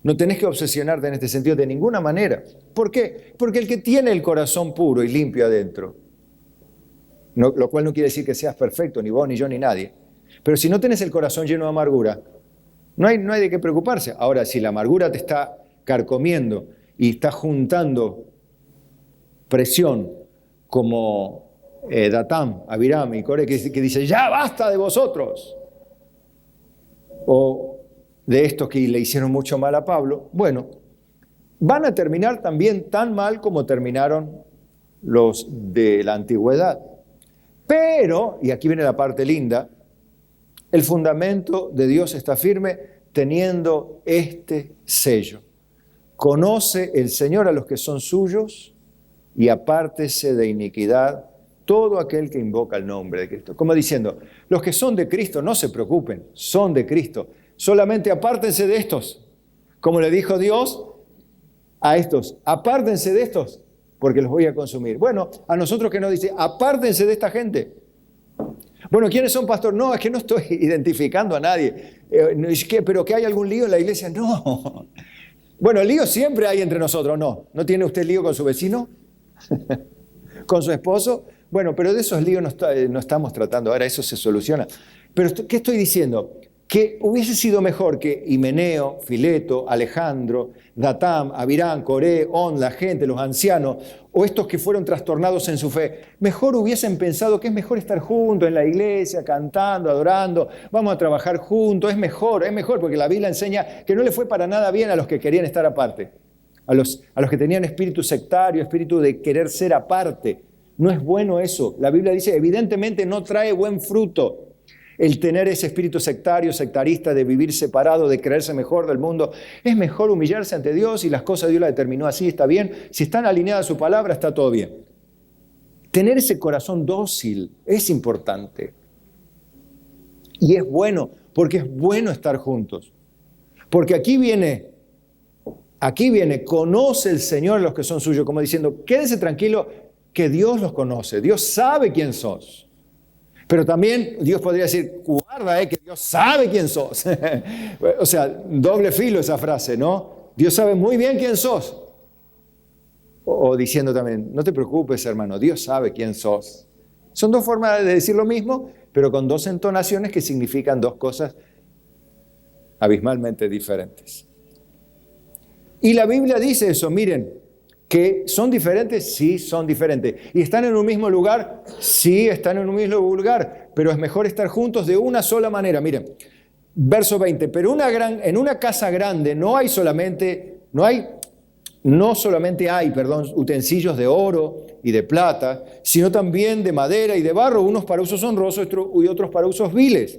A: No tenés que obsesionarte en este sentido de ninguna manera. ¿Por qué? Porque el que tiene el corazón puro y limpio adentro, lo cual no quiere decir que seas perfecto, ni vos, ni yo, ni nadie, pero si no tenés el corazón lleno de amargura, no hay de qué preocuparse. Ahora, si la amargura te está carcomiendo y está juntando presión como Datán, Abiram y Coré, que dice, ya basta de vosotros, o de estos que le hicieron mucho mal a Pablo, bueno, van a terminar también tan mal como terminaron los de la antigüedad. Pero, y aquí viene la parte linda, el fundamento de Dios está firme teniendo este sello. Conoce el Señor a los que son suyos y apártese de iniquidad todo aquel que invoca el nombre de Cristo. Como diciendo, los que son de Cristo no se preocupen, son de Cristo. Solamente apártense de estos. Como le dijo Dios a estos, apártense de estos porque los voy a consumir. Bueno, a nosotros que nos dice, apártense de esta gente. Bueno, ¿quiénes son, pastor? No, es que no estoy identificando a nadie. ¿Pero que hay algún lío en la iglesia? No. Bueno, lío siempre hay entre nosotros, ¿no? ¿No tiene usted lío con su vecino? ¿Con su esposo? Bueno, pero de esos líos no estamos tratando. Ahora eso se soluciona. Pero, ¿qué estoy diciendo? Que hubiese sido mejor que Himeneo, Fileto, Alejandro, Datam, Abiram, Coré, On, la gente, los ancianos, o estos que fueron trastornados en su fe, mejor hubiesen pensado que es mejor estar juntos en la iglesia, cantando, adorando, vamos a trabajar juntos, es mejor, porque la Biblia enseña que no le fue para nada bien a los que querían estar aparte, a los que tenían espíritu sectario, espíritu de querer ser aparte. No es bueno eso. La Biblia dice, evidentemente no trae buen fruto. El tener ese espíritu sectario, sectarista, de vivir separado, de creerse mejor del mundo. Es mejor humillarse ante Dios y las cosas Dios las determinó así, está bien. Si están alineadas a su palabra, está todo bien. Tener ese corazón dócil es importante. Y es bueno, porque es bueno estar juntos. Porque aquí viene, conoce el Señor a los que son suyos, como diciendo, quédese tranquilo que Dios los conoce, Dios sabe quién sos. Pero también Dios podría decir, guarda, que Dios sabe quién sos. O sea, doble filo esa frase, ¿no? Dios sabe muy bien quién sos. O diciendo también, no te preocupes, hermano, Dios sabe quién sos. Son dos formas de decir lo mismo, pero con dos entonaciones que significan dos cosas abismalmente diferentes. Y la Biblia dice eso, miren, ¿que son diferentes? Sí, son diferentes. ¿Y están en un mismo lugar? Sí, están en un mismo lugar, pero es mejor estar juntos de una sola manera. Miren, verso 20, pero en una casa grande no solamente hay utensilios de oro y de plata, sino también de madera y de barro, unos para usos honrosos y otros para usos viles.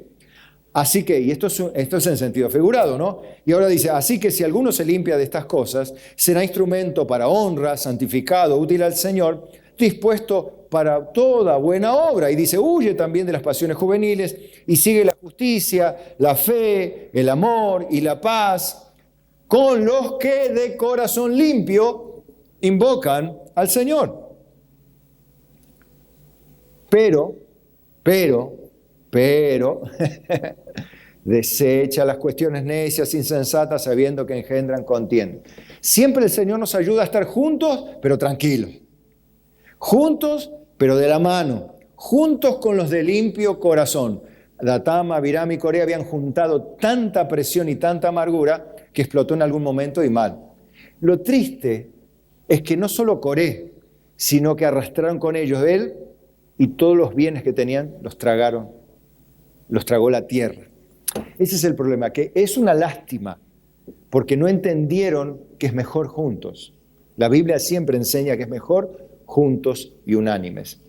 A: Así que, y esto es en sentido figurado, ¿no? Y ahora dice, así que si alguno se limpia de estas cosas, será instrumento para honra, santificado, útil al Señor, dispuesto para toda buena obra. Y dice, huye también de las pasiones juveniles y sigue la justicia, la fe, el amor y la paz, con los que de corazón limpio invocan al Señor. Pero, desecha las cuestiones necias, insensatas, sabiendo que engendran contienda. Siempre el Señor nos ayuda a estar juntos, pero tranquilos. Juntos, pero de la mano. Juntos con los de limpio corazón. Datam, Abiram y Coré habían juntado tanta presión y tanta amargura que explotó en algún momento y mal. Lo triste es que no solo Coré, sino que arrastraron con ellos él y todos los bienes que tenían los tragó la tierra. Ese es el problema, que es una lástima, porque no entendieron que es mejor juntos. La Biblia siempre enseña que es mejor juntos y unánimes.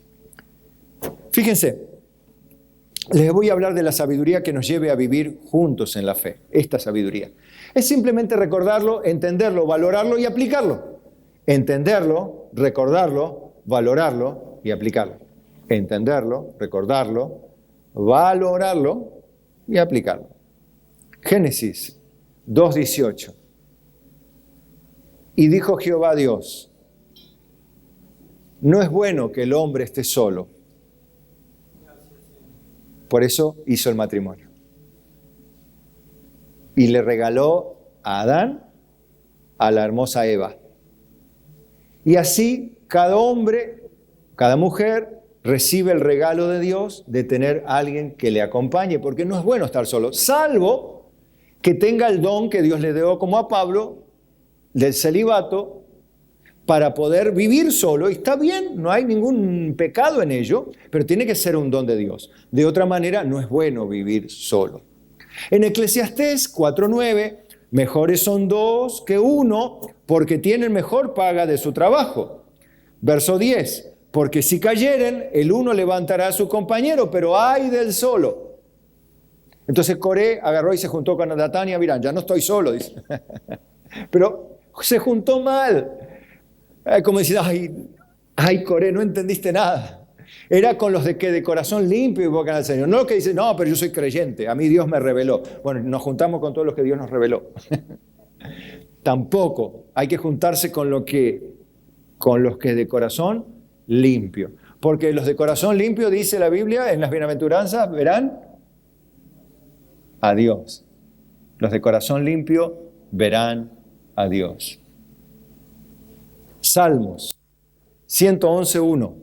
A: Fíjense, les voy a hablar de la sabiduría que nos lleve a vivir juntos en la fe, esta sabiduría. Es simplemente recordarlo, entenderlo, valorarlo y aplicarlo. Entenderlo, recordarlo, valorarlo y aplicarlo. Entenderlo, recordarlo, valorarlo y aplicarlo. Génesis 2:18. Y dijo Jehová Dios: no es bueno que el hombre esté solo. Por eso hizo el matrimonio. Y le regaló a Adán a la hermosa Eva. Y así cada hombre, cada mujer recibe el regalo de Dios de tener a alguien que le acompañe, porque no es bueno estar solo, salvo que tenga el don que Dios le dio, como a Pablo, del celibato, para poder vivir solo. Y está bien, no hay ningún pecado en ello, pero tiene que ser un don de Dios. De otra manera, no es bueno vivir solo. En Eclesiastés 4:9, mejores son dos que uno, porque tienen mejor paga de su trabajo. Verso 10, porque si cayeren, el uno levantará a su compañero, pero ay del solo. Entonces Coré agarró y se juntó con Datán y Abirán. Ya no estoy solo, dice. Pero se juntó mal. Como decir, ay Coré, no entendiste nada. Era con los de corazón limpio y boca al Señor. No que dice, no, pero yo soy creyente, a mí Dios me reveló. Bueno, nos juntamos con todos los que Dios nos reveló. Tampoco hay que juntarse con los que de corazón limpio. Porque los de corazón limpio, dice la Biblia, en las bienaventuranzas, verán a Dios. Los de corazón limpio verán a Dios. Salmos 111:1.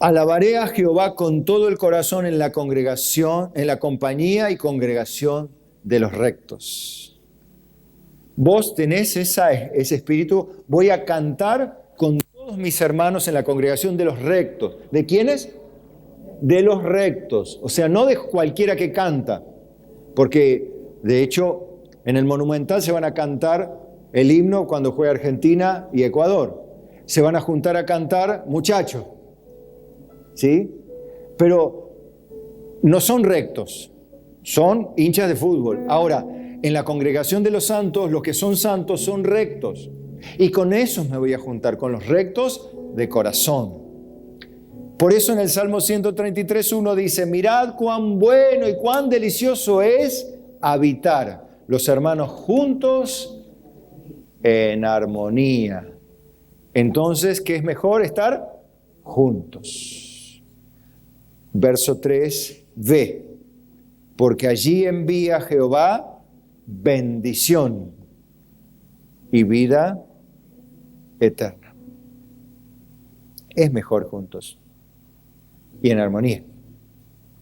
A: Alabaré a Jehová con todo el corazón en la congregación, en la compañía y congregación de los rectos. Vos tenés ese espíritu. Voy a cantar con todos mis hermanos en la congregación de los rectos. ¿De quiénes? De los rectos. O sea, no de cualquiera que canta. Porque, de hecho, en el Monumental se van a cantar el himno cuando juega Argentina y Ecuador. Se van a juntar a cantar muchachos. ¿Sí? Pero no son rectos, son hinchas de fútbol. Ahora, en la congregación de los santos, los que son santos son rectos. Y con esos me voy a juntar, con los rectos de corazón. Por eso en el Salmo 133:1 dice, mirad cuán bueno y cuán delicioso es habitar los hermanos juntos en armonía. Entonces, ¿qué es mejor? Estar juntos. Verso 3b, porque allí envía Jehová bendición y vida eterna. Es mejor juntos y en armonía.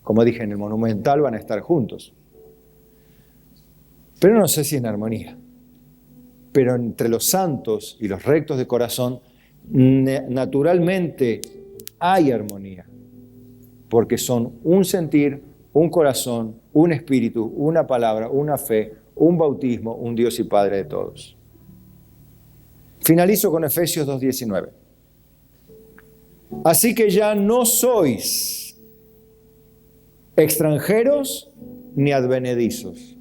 A: Como dije, en el Monumental van a estar juntos. Pero no sé si en armonía. Pero entre los santos y los rectos de corazón, naturalmente hay armonía. Porque son un sentir, un corazón, un espíritu, una palabra, una fe, un bautismo, un Dios y Padre de todos. Finalizo con Efesios 2:19. Así que ya no sois extranjeros ni advenedizos,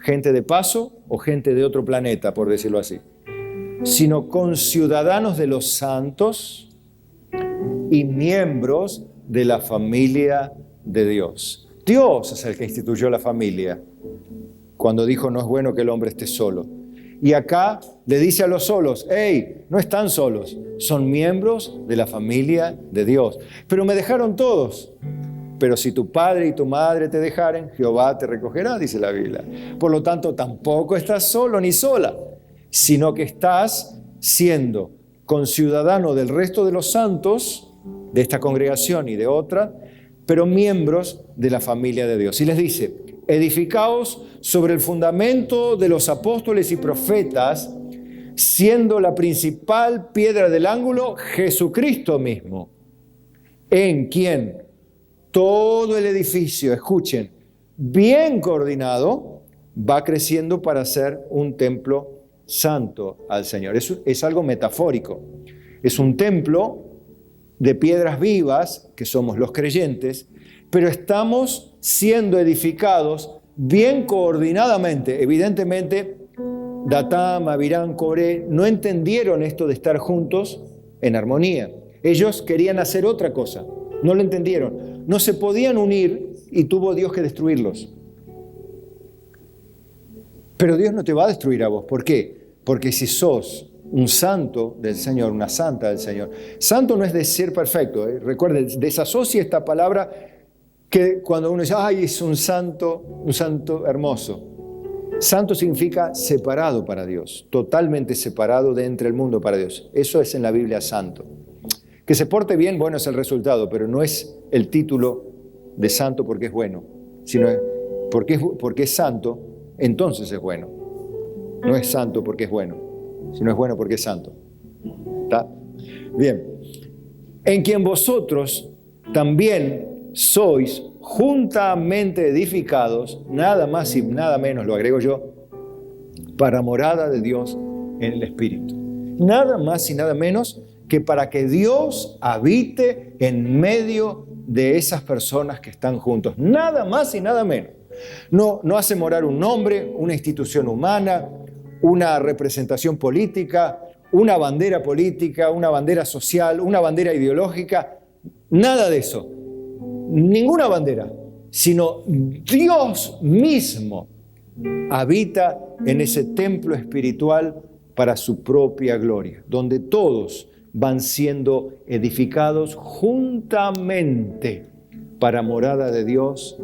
A: gente de paso o gente de otro planeta, por decirlo así, sino conciudadanos de los santos y miembros de la familia de Dios. Dios es el que instituyó la familia cuando dijo no es bueno que el hombre esté solo. Y acá le dice a los solos, hey, no están solos, son miembros de la familia de Dios. Pero me dejaron todos. Pero si tu padre y tu madre te dejaren, Jehová te recogerá, dice la Biblia. Por lo tanto, tampoco estás solo ni sola, sino que estás siendo conciudadano del resto de los santos, de esta congregación y de otra, pero miembros de la familia de Dios. Y les dice, edificaos sobre el fundamento de los apóstoles y profetas, siendo la principal piedra del ángulo Jesucristo mismo, en quien todo el edificio, escuchen, bien coordinado, va creciendo para ser un templo santo al Señor. Es algo metafórico. Es un templo de piedras vivas, que somos los creyentes, pero estamos siendo edificados bien coordinadamente. Evidentemente, Datán, Abiram, Coré, no entendieron esto de estar juntos en armonía. Ellos querían hacer otra cosa, no lo entendieron. No se podían unir y tuvo Dios que destruirlos. Pero Dios no te va a destruir a vos. ¿Por qué? Porque si sos un santo del Señor, una santa del Señor. Santo no es de ser perfecto. Recuerden, desasocia esta palabra que cuando uno dice, ay, es un santo hermoso. Santo significa separado para Dios, totalmente separado de entre el mundo para Dios. Eso es en la Biblia santo. Que se porte bien, bueno, es el resultado, pero no es el título de santo porque es bueno, sino porque es santo, entonces es bueno. No es santo porque es bueno, sino es bueno porque es santo. ¿Está? Bien. En quien vosotros también sois juntamente edificados, nada más y nada menos, lo agrego yo, para morada de Dios en el Espíritu. Nada más y nada menos que para que Dios habite en medio de esas personas que están juntos. Nada más y nada menos. No hace morar un nombre, una institución humana, una representación política, una bandera política, una bandera social, una bandera ideológica. Nada de eso. Ninguna bandera, sino Dios mismo habita en ese templo espiritual para su propia gloria, donde todos van siendo edificados juntamente para morada de Dios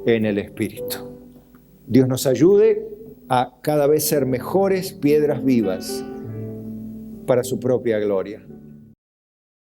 A: en el Espíritu. Dios nos ayude a cada vez ser mejores piedras vivas para su propia gloria.